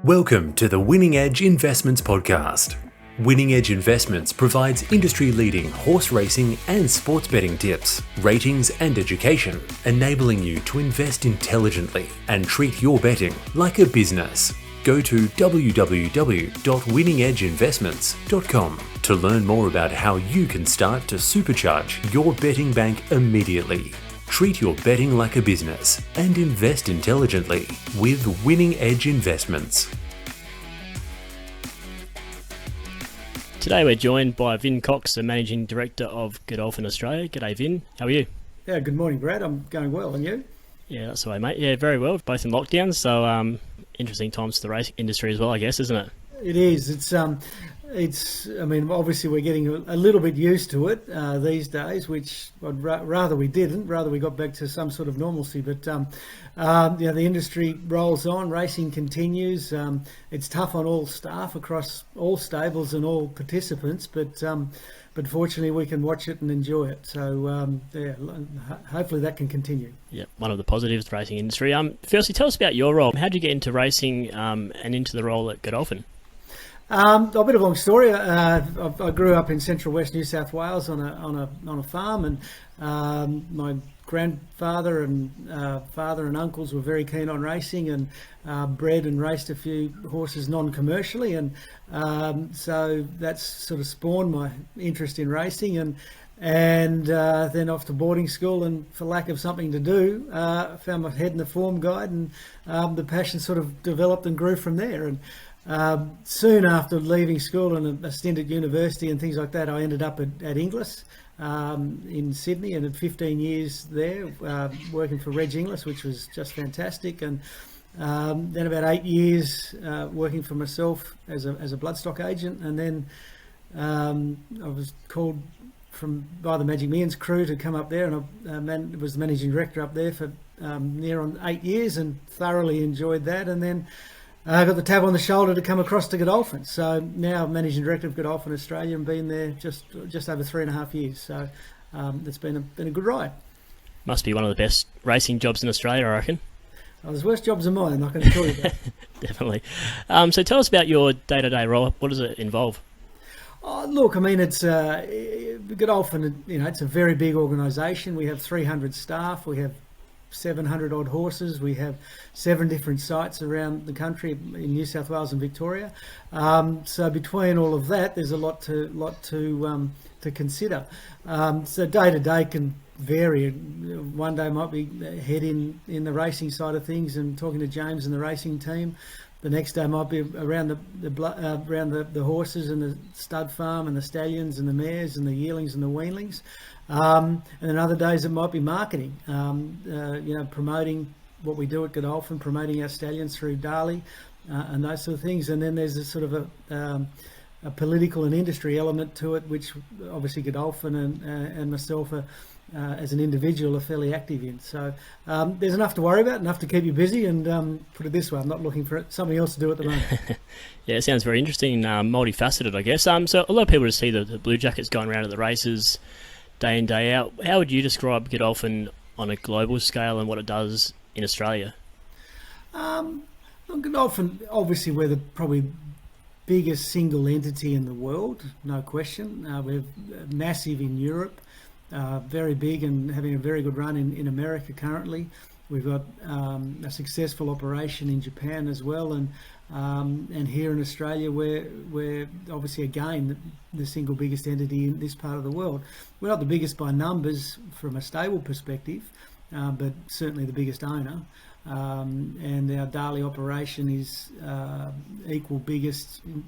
Welcome to the Winning Edge Investments Podcast. Winning Edge Investments provides industry-leading horse racing and sports betting tips, ratings and education, enabling you to invest intelligently and treat your betting like a business. Go to www.winningedgeinvestments.com to learn more about how you can start to supercharge your betting bank immediately. Treat your betting like a business and invest intelligently with Winning Edge Investments. Today we're joined by Vin Cox, the Managing Director of Godolphin Australia. G'day Vin, how are you? Yeah, good morning Brad, I'm going well, and you? Yeah, that's the way mate. Yeah, very well, both in lockdown, so interesting times for the racing industry as well, I guess, isn't it? It is, I mean, obviously we're getting a little bit used to it these days, which I'd rather we didn't, rather we got back to some sort of normalcy, but the industry rolls on, racing continues. It's tough on all staff across all stables and all participants, but fortunately we can watch it and enjoy it, so hopefully that can continue. Yeah, one of the positives of the racing industry. Firstly, tell us about your role. How did you get into racing and into the role at Godolphin? A bit of a long story. I grew up in central west New South Wales on a farm, and my grandfather and father and uncles were very keen on racing, and bred and raced a few horses non-commercially, and so that's sort of spawned my interest in racing, and then off to boarding school, and for lack of something to do, found my head in the form guide, and the passion sort of developed and grew from there. And soon after leaving school and a stint at university and things like that, I ended up at Inglis in Sydney, and had 15 years there working for Reg Inglis, which was just fantastic. And then about 8 years working for myself as a bloodstock agent, and then I was called by the Magic Millions crew to come up there, and I was the managing director up there for near on 8 years, and thoroughly enjoyed that. And then I got the tap on the shoulder to come across to Godolphin. So now I'm Managing Director of Godolphin Australia, and been there just over 3.5 years. So it's been a good ride. Must be one of the best racing jobs in Australia, I reckon. Oh, there's worse jobs than mine, I'm not going to tell you that. Definitely. So tell us about your day-to-day role. What does it involve? Oh, look, I mean, it's Godolphin. It's a very big organisation. We have 300 staff. We have 700 odd horses. We have 7 different sites around the country in New South Wales and Victoria. So between all of that, there's a lot to consider. So day to day can vary. One day might be head in the racing side of things and talking to James and the racing team. The next day might be around the horses and the stud farm and the stallions and the mares and the yearlings and the weanlings. And then other days it might be marketing, promoting what we do at Godolphin, promoting our stallions through Darley and those sort of things. And then there's a sort of a political and industry element to it, which obviously Godolphin and myself are, as an individual, are fairly active in. So there's enough to worry about, enough to keep you busy, and put it this way, I'm not looking for something else to do at the moment. Yeah, it sounds very interesting, multifaceted, I guess. So a lot of people just see the Blue Jackets going around at the races day in, day out. How would you describe Godolphin on a global scale and what it does in Australia? Godolphin, obviously we're the probably biggest single entity in the world, no question. We're massive in Europe, very big, and having a very good run in America currently. We've got a successful operation in Japan as well, and here in Australia we're obviously again the single biggest entity in this part of the world. We're not the biggest by numbers from a stable perspective, but certainly the biggest owner. And our Darley operation is equal biggest in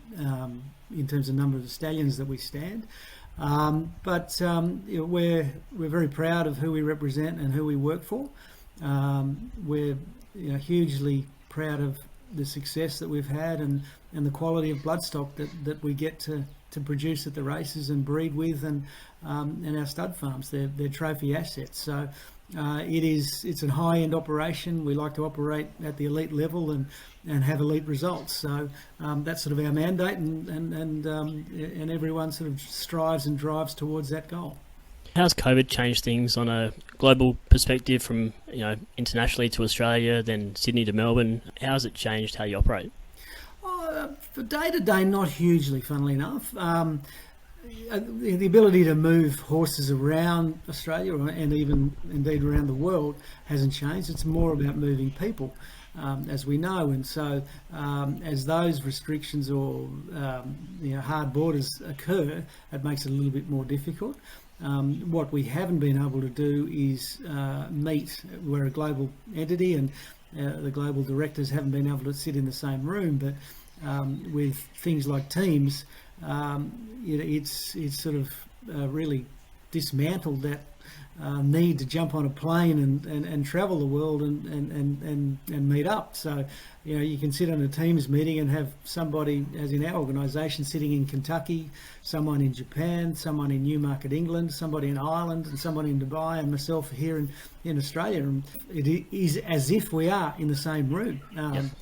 terms of number of stallions that we stand. But we're very proud of who we represent and who we work for. We're hugely proud of the success that we've had and the quality of bloodstock that we get to produce at the races and breed with, and our stud farms. They're trophy assets. So it's a high-end operation. We like to operate at the elite level and have elite results. So that's sort of our mandate, and everyone sort of strives and drives towards that goal. How's COVID changed things on a global perspective, from internationally to Australia, then Sydney to Melbourne? How has it changed how you operate? For day to day, not hugely, funnily enough. The ability to move horses around Australia and even indeed around the world hasn't changed. It's more about moving people, as we know. And so as those restrictions or hard borders occur, it makes it a little bit more difficult. What we haven't been able to do is meet. We're a global entity, and the global directors haven't been able to sit in the same room. But with things like teams, it's sort of really dismantled that need to jump on a plane and travel the world and meet up. So, you can sit on a Teams meeting and have somebody, as in our organisation, sitting in Kentucky, someone in Japan, someone in Newmarket, England, somebody in Ireland, and someone in Dubai, and myself here in Australia. And it is as if we are in the same room,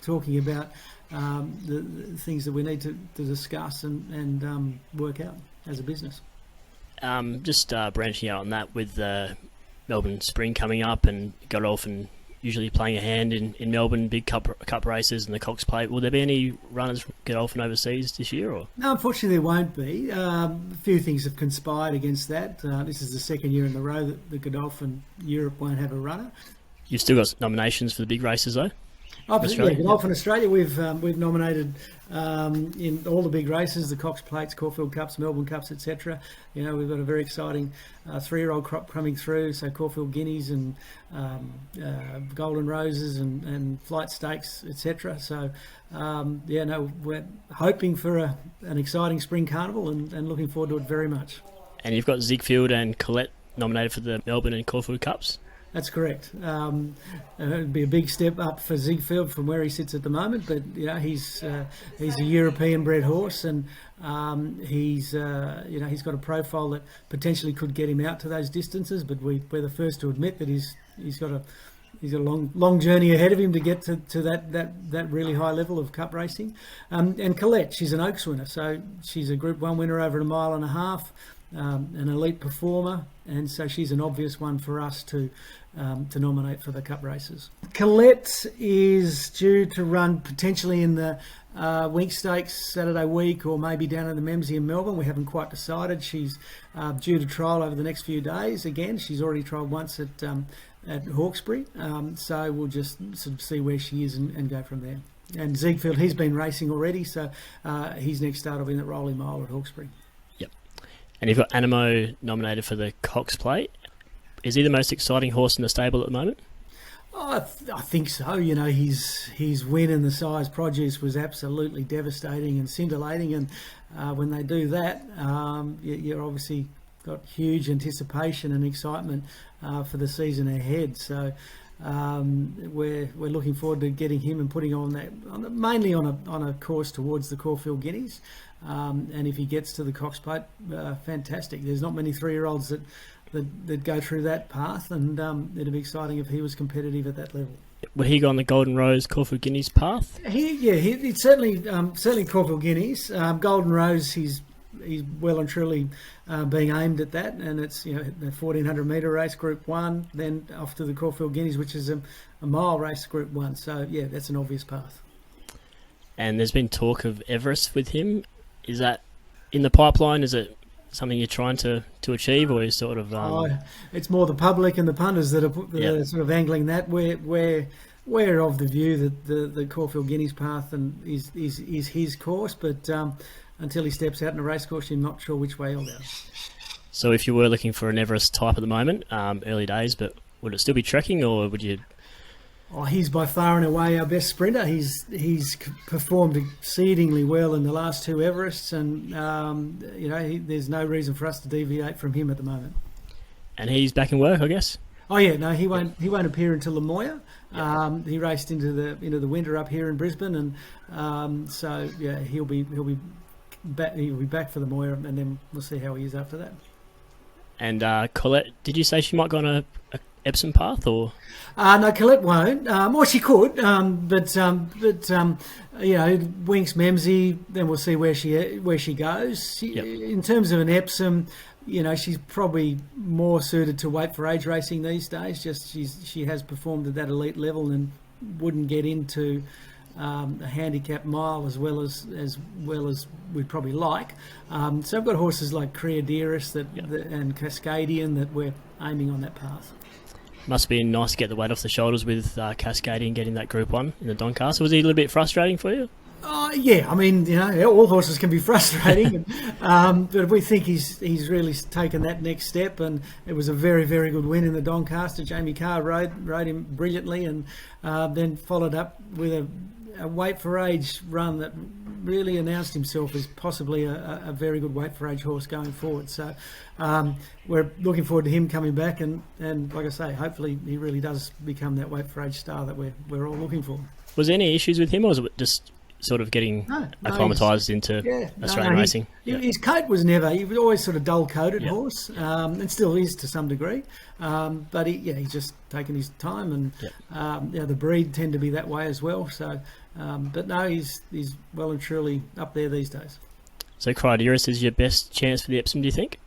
talking about the things that we need to discuss and work out as a business. Just branching out on that, with Melbourne Spring coming up and Godolphin usually playing a hand in Melbourne big cup races and the Cox Plate, will there be any runners from Godolphin overseas this year? Or no, unfortunately there won't be. A few things have conspired against that. This is the second year in a row that the Godolphin Europe won't have a runner. You've still got nominations for the big races though? Godolphin Australia, we've nominated in all the big races, the Cox Plates, Caulfield Cups, Melbourne Cups, etc. We've got a very exciting 3-year-old crop coming through, so Caulfield Guineas and Golden Roses and Flight Stakes, etc. So we're hoping for an exciting spring carnival and looking forward to it very much. And you've got Ziegfeld and Collette nominated for the Melbourne and Caulfield Cups? That's correct. It'd be a big step up for Ziegfeld from where he sits at the moment, but he's a European-bred horse, and he's got a profile that potentially could get him out to those distances. But we're the first to admit that he's got a long journey ahead of him to get to that really high level of cup racing. And Collette, she's an Oaks winner, so she's a Group 1 winner over a mile and a half. An elite performer, and so she's an obvious one for us to nominate for the cup races. Collette is due to run potentially in the Wink Stakes Saturday week, or maybe down at the Memsie in Melbourne. We haven't quite decided. She's due to trial over the next few days. Again, she's already trialled once at Hawkesbury, so we'll just sort of see where she is and go from there. And Ziegfeld, he's been racing already, so his next start will be in the Rolling Mile at Hawkesbury. And you've got Anamoe nominated for the Cox Plate. Is he the most exciting horse in the stable at the moment? I think so. His win in the Size Produce was absolutely devastating and scintillating. And when they do that, you're obviously got huge anticipation and excitement for the season ahead. So we're looking forward to getting him and putting mainly on a course towards the Caulfield Guineas. And if he gets to the Cox Plate, fantastic. There's not many 3-year-olds that go through that path, and it'd be exciting if he was competitive at that level. Would he go on the Golden Rose Caulfield Guineas path? He certainly Caulfield Guineas. Golden Rose, he's well and truly being aimed at that, and it's the 1400 metre race, Group 1, then off to the Caulfield Guineas, which is a mile race, Group 1. So that's an obvious path. And there's been talk of Everest with him. Is that in the pipeline? Is it something you're trying to achieve, or is sort of? It's more the public and the punters that are sort of angling that. We're of the view that the Caulfield Guineas path is his course, but until he steps out in a race course, you're not sure which way he'll go. So if you were looking for an Everest type at the moment, early days, but would it still be trekking, or would you? Oh, he's by far and away our best sprinter. He's performed exceedingly well in the last 2 Everests, and there's no reason for us to deviate from him at the moment. And he's back in work, I guess. Oh yeah, no, he won't appear until the Moya. He raced into the winter up here in Brisbane, and so he'll be back for the Moya, and then we'll see how he is after that. And Collette, did you say she might go on a Epsom path, or? No, Collette won't. Or she could, but Winks Memsie. Then we'll see where she goes. In terms of an Epsom, she's probably more suited to weight for age racing these days. Just she has performed at that elite level and wouldn't get into a handicap mile as well as we'd probably like. So I've got horses like Creaderis and Cascadian that we're aiming on that path. Must be nice to get the weight off the shoulders with Cascadian getting that Group 1 in the Doncaster. Was he a little bit frustrating for you? Yeah, I mean, all horses can be frustrating, but we think he's really taken that next step, and it was a very, very good win in the Doncaster. Jamie Carr rode him brilliantly, and then followed up with a weight for age run that really announced himself as possibly a very good weight for age horse going forward. So we're looking forward to him coming back, and like I say, hopefully he really does become that weight for age star that we're all looking for. Was there any issues with him, or was it just sort of getting acclimatised into Australian racing? His coat was he was always sort of dull-coated horse, and still is to some degree, but he's just taken his time, and the breed tend to be that way as well. So, but no, he's well and truly up there these days. So Crideris is your best chance for the Epsom, do you think,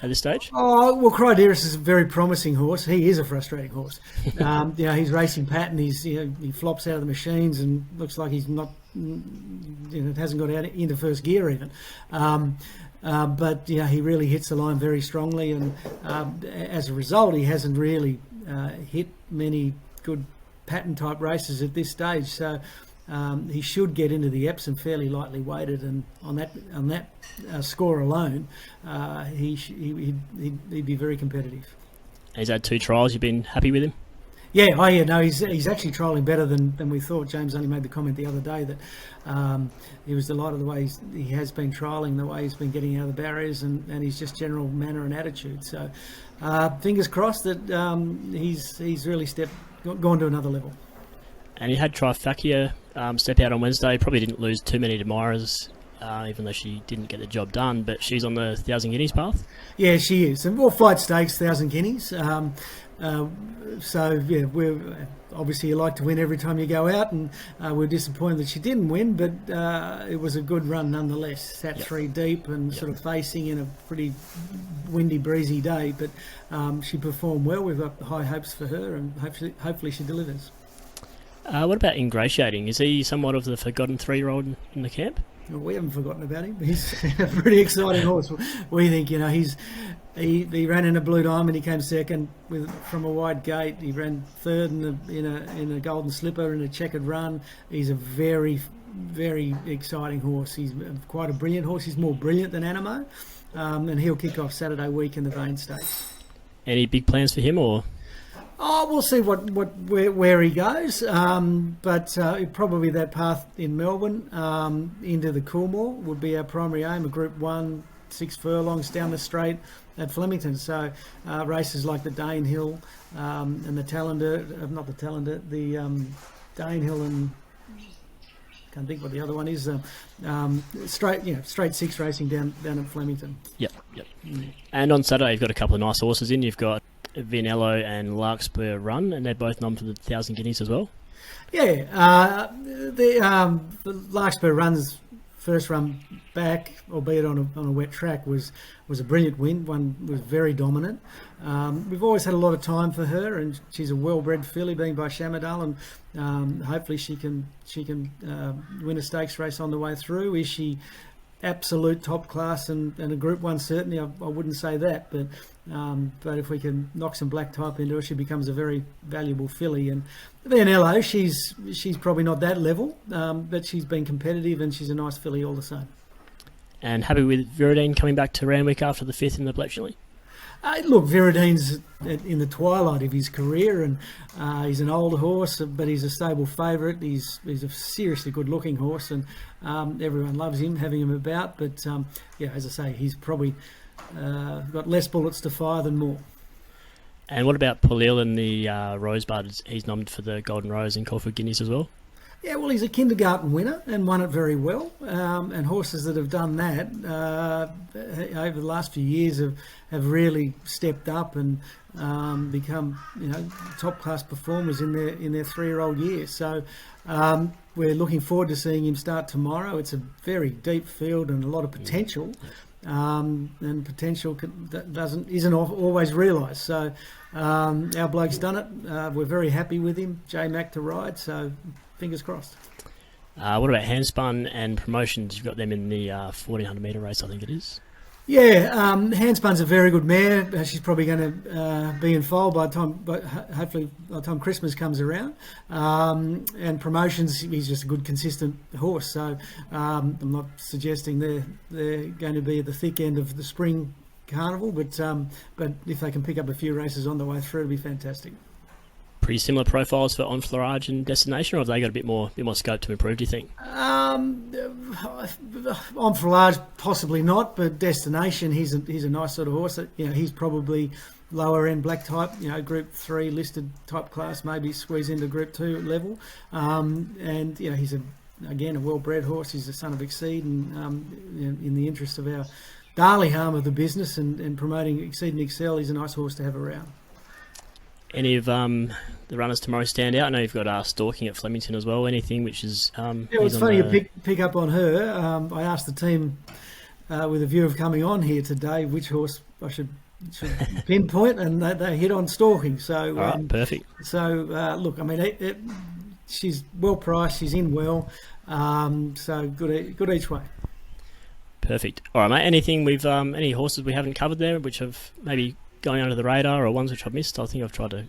at this stage? Oh, well, Crideris is a very promising horse. He is a frustrating horse. His racing pattern, he flops out of the machines and looks like he's not, hasn't got out into first gear even. But he really hits the line very strongly, and as a result, he hasn't really hit many good pattern type races at this stage. So he should get into the Epsom fairly lightly weighted, and on that score alone, he'd be very competitive. He's had 2 trials. You've been happy with him? Yeah, he's actually trialling better than we thought. James only made the comment the other day that he was delighted the way he has been trialling, the way he's been getting out of the barriers, and his just general manner and attitude. So fingers crossed that he's really gone to another level. And you had Trifecta step out on Wednesday. Probably didn't lose too many to Myra's, even though she didn't get the job done, but she's on the 1,000 guineas path. Yeah, she is. And flight stakes, 1,000 guineas. We're obviously you like to win every time you go out, and we're disappointed that she didn't win, but it was a good run nonetheless. Sat 3 deep and sort of facing in a pretty windy, breezy day, but she performed well. We've got high hopes for her, and hopefully she delivers. What about Ingratiating? Is he somewhat of the forgotten 3-year-old in the camp? Well, we haven't forgotten about him. He's a pretty exciting horse. We think, he ran in a Blue Diamond. He came second from a wide gate. He ran third in a Golden Slipper in a checkered run. He's a very, very exciting horse. He's quite a brilliant horse. He's more brilliant than Anamoe, and he'll kick off Saturday week in the Vane Stakes. Any big plans for him, or? Oh, we'll see where he goes, but probably that path in Melbourne into the Coolmore would be our primary aim. A Group 1, 6 furlongs down the straight at Flemington. So races like the Danehill and the Danehill and can't think what the other one is. Straight 6 racing down at Flemington. Yep. And on Saturday you've got a couple of nice horses in. You've got Vinello and Larkspur Run, and they're both known for the 1,000 guineas as well. Yeah, the Larkspur Run's first run back, albeit on a wet track, was a brilliant win. One was very dominant. We've always had a lot of time for her, and she's a well-bred filly, being by Shamadal, and hopefully she can win a stakes race on the way through. Is she absolute top class and a Group 1? Certainly, I wouldn't say that, but if we can knock some black type into her, she becomes a very valuable filly. And Vianello, she's probably not that level, but she's been competitive and she's a nice filly all the same. And happy with Viridine coming back to Randwick after the 5th in the Bletchley? Look, Viridine's in the twilight of his career, and he's an older horse, but he's a stable favourite. He's a seriously good-looking horse, and everyone loves him, having him about. But as I say, he's probably got less bullets to fire than more. And what about Polil and the Rosebud? He's nominated for the Golden Rose and Caulfield Guineas as well. Yeah, well, he's a kindergarten winner and won it very well. And horses that have done that over the last few years have really stepped up and become top class performers in their 3-year-old years. So we're looking forward to seeing him start tomorrow. It's a very deep field and a lot of potential. And potential isn't always realised. So our bloke's done it. We're very happy with him. J Mac to ride. So fingers crossed. What about handspun and promotions? You've got them in the 1400 metre race, I think it is. Yeah, Handspun's a very good mare. She's probably going to be in foal by the time, but hopefully by the time Christmas comes around. And Promotions, he's just a good, consistent horse. So I'm not suggesting they're going to be at the thick end of the spring carnival, but if they can pick up a few races on the way through, it'll be fantastic. Pretty similar profiles for Enfleurage and Destination, or have they got a bit more scope to improve, do you think? Enfleurage, possibly not, but Destination, he's a nice sort of horse. He's probably lower end black type, Group 3 listed type class, maybe squeeze into Group 2 level. And he's again a well-bred horse. He's the son of Exceed, and in the interest of our darling arm of the business and promoting Exceed and Excel, he's a nice horse to have around. Any of the runners tomorrow stand out? I know you've got Stalking at Flemington as well. Anything which is... it's funny you pick up on her. I asked the team with a view of coming on here today which horse I should pinpoint, and they hit on Stalking. So, perfect. So, look, I mean, she's well priced, she's in well, so good each way. Perfect. All right, mate. Anything any horses we haven't covered there which have maybe going under the radar, or ones which I've missed? I think I've tried to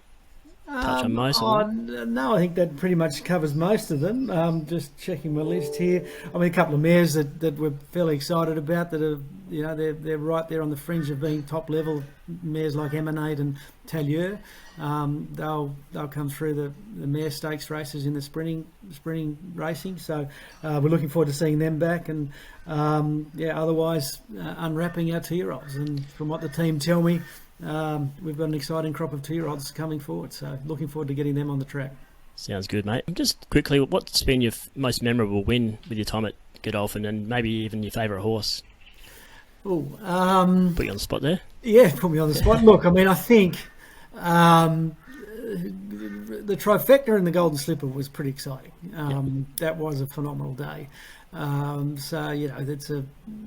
touch on most of them. No, I think that pretty much covers most of them. Just checking my list here. I mean, a couple of mares that we're fairly excited about that are, they're right there on the fringe of being top level. Mares like Emanate and Talieu. They'll come through the mare stakes races in the sprinting racing. So we're looking forward to seeing them back, and otherwise unwrapping our 2-year-olds. And from what the team tell me, we've got an exciting crop of 2-year-olds coming forward, so looking forward to getting them on the track. Sounds good, mate. Just quickly, what's been your most memorable win with your time at Godolphin, and maybe even your favourite horse? Put you on the spot there. Yeah, put me on the spot. Look, I mean, I think the trifecta and the Golden Slipper was pretty exciting. That was a phenomenal day.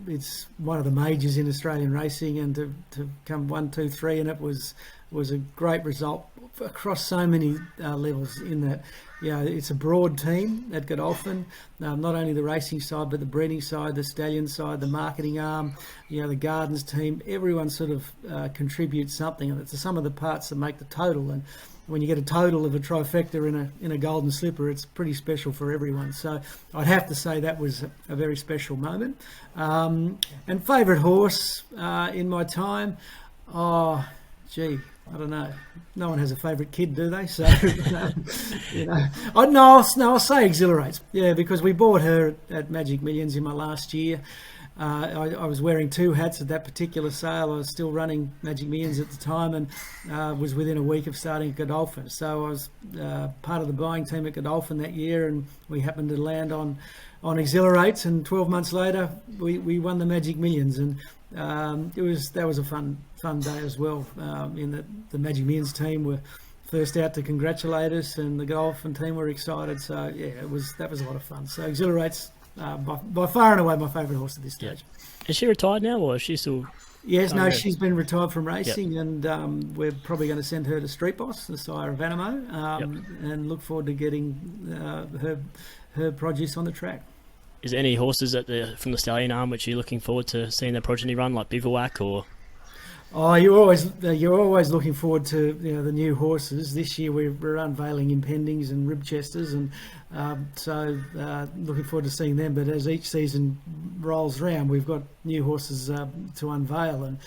It's one of the majors in Australian racing, and to come 1, 2, 3, and it was a great result across so many levels. In that, it's a broad team at Godolphin. Not only the racing side, but the breeding side, the stallion side, the marketing arm, the gardens team. Everyone sort of contributes something, and it's the sum of the parts that make the total. And when you get a total of a trifecta in a Golden Slipper, it's pretty special for everyone. So I'd have to say that was a very special moment. And favourite horse in my time, I don't know. No one has a favourite kid, do they? So, I'll say Exhilarates. Yeah, because we bought her at Magic Millions in my last year. I was wearing 2 hats at that particular sale. I was still running Magic Millions at the time, and was within a week of starting at Godolphin. So I was part of the buying team at Godolphin that year, and we happened to land on Exhilarates, and 12 months later we won the Magic Millions, and that was a fun day as well. In that the Magic Millions team were first out to congratulate us, and the Godolphin team were excited. So that was a lot of fun. So Exhilarates. By far and away my favourite horse at this stage. Yeah. Is she retired now, or is she still... Yes, no, she's been retired from racing, and we're probably going to send her to Street Boss, the sire of Anamoe, and look forward to getting her produce on the track. Is there any horses from the stallion arm which you're looking forward to seeing their progeny run, like Bivouac or... Oh, you're always looking forward to the new horses. This year we're unveiling Impendings and Ribchesters, and so looking forward to seeing them. But as each season rolls round, we've got new horses to unveil, and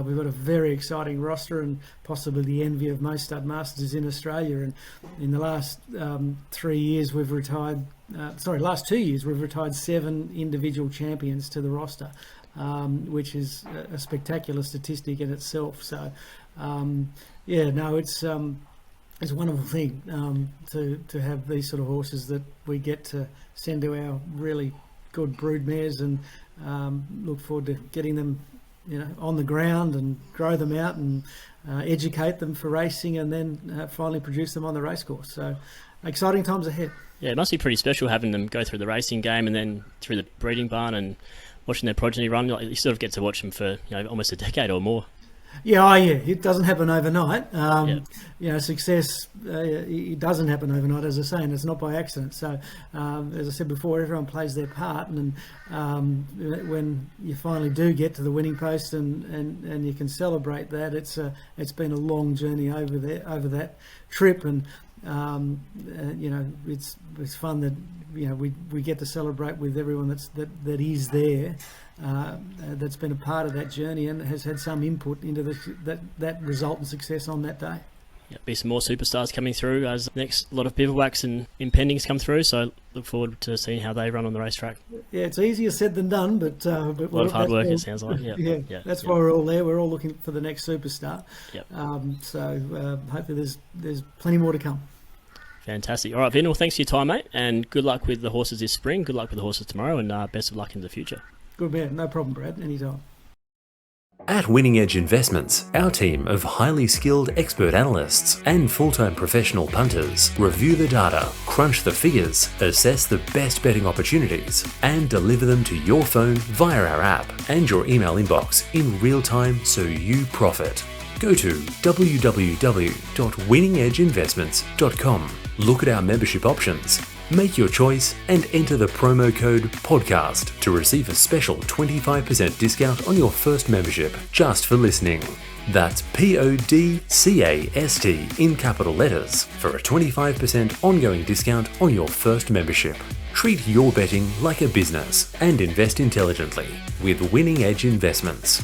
we've got a very exciting roster, and possibly the envy of most stud masters in Australia. And in the last 3 years, last 2 years, we've retired 7 individual champions to the roster. Which is a spectacular statistic in itself. So, it's a wonderful thing to have these sort of horses that we get to send to our really good brood mares, and look forward to getting them, on the ground, and grow them out and educate them for racing, and then finally produce them on the racecourse. So, exciting times ahead. Yeah, it must be pretty special having them go through the racing game and then through the breeding barn and watching their progeny run. You sort of get to watch them for almost a decade or more. Yeah, it doesn't happen overnight. Yeah. Success, it doesn't happen overnight, as I say, and it's not by accident. So, as I said before, everyone plays their part, and when you finally do get to the winning post and you can celebrate that, it's been a long journey over that trip, and it's fun that we get to celebrate with everyone that is there. That's been a part of that journey and has had some input into that result and success on that day. Yeah, be some more superstars coming through as the next lot of bivouacs and impendings come through. So look forward to seeing how they run on the racetrack. Yeah, it's easier said than done, but a lot of hard work. It sounds like. That's why we're all there. We're all looking for the next superstar. Yep. So hopefully there's plenty more to come. Fantastic. All right, Vin, well, thanks for your time, mate, and good luck with the horses this spring. Good luck with the horses tomorrow, and best of luck in the future. Good man. No problem, Brad. Anytime. At Winning Edge Investments, our team of highly skilled expert analysts and full-time professional punters review the data, crunch the figures, assess the best betting opportunities, and deliver them to your phone via our app and your email inbox in real time so you profit. Go to www.winningedgeinvestments.com. Look at our membership options, make your choice, and enter the promo code PODCAST to receive a special 25% discount on your first membership just for listening. That's PODCAST in capital letters for a 25% ongoing discount on your first membership. Treat your betting like a business and invest intelligently with Winning Edge Investments.